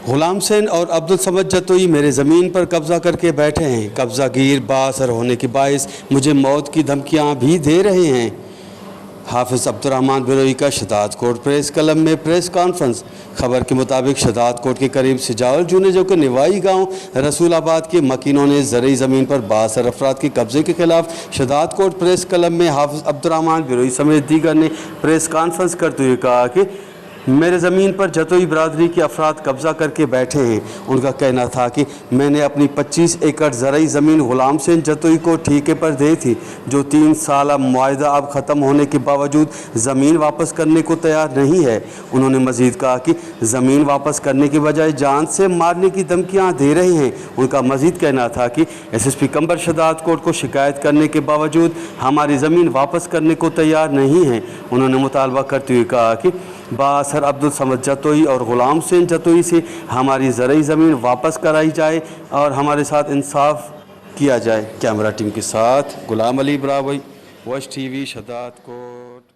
गुलाम हुसैन और अब्दुल समद जतोई मेरे ज़मीन पर कब्ज़ा करके बैठे हैं। कब्ज़ा गिर बाअसर होने के बायस मुझे मौत की धमकियाँ भी दे रहे हैं। हाफिज़ अब्दुर्रहमान बिरोई का शदाद कोट प्रेस क्लब में प्रेस कॉन्फ्रेंस। खबर के मुताबिक शदाद कोट के करीब सिजाउल जुनेजो के निवाई गांव रसूलाबाद के मकीनों ने ज़रई ज़मीन पर बाअसर अफराद के कब्ज़े के खिलाफ शदाद कोट प्रेस क्लब में हाफिज़ अब्दुर्रहमान बिरोई समेत दीगर ने प्रेस कॉन्फ्रेंस करते हुए कहा कि मेरे ज़मीन पर जतोई बरादरी के अफराद कब्ज़ा करके बैठे हैं। उनका कहना था कि मैंने अपनी 25 एकड़ ज़रई ज़मीन गुलाम हुसैन जतोई को ठेके पर दी थी, जो 3 साल मुआहदा अब ख़त्म होने के बावजूद ज़मीन वापस करने को तैयार नहीं है। उन्होंने मज़ीद कहा कि ज़मीन वापस करने के बजाय जान से मारने की धमकियाँ दे रहे हैं। उनका मज़ीद कहना था कि SSP कंबर शदाद कोट को शिकायत करने के बावजूद हमारी ज़मीन वापस करने को तैयार नहीं है। उन्होंने मुतालबा करते हुए कहा कि बाअसर अब्दुल समद जतोई और गुलाम हुसैन जतोई से हमारी ज़रई ज़मीन वापस कराई जाए और हमारे साथ इंसाफ किया जाए। कैमरा टीम के साथ Ghulam Ali ब्रावई, voice TV शदाद coat.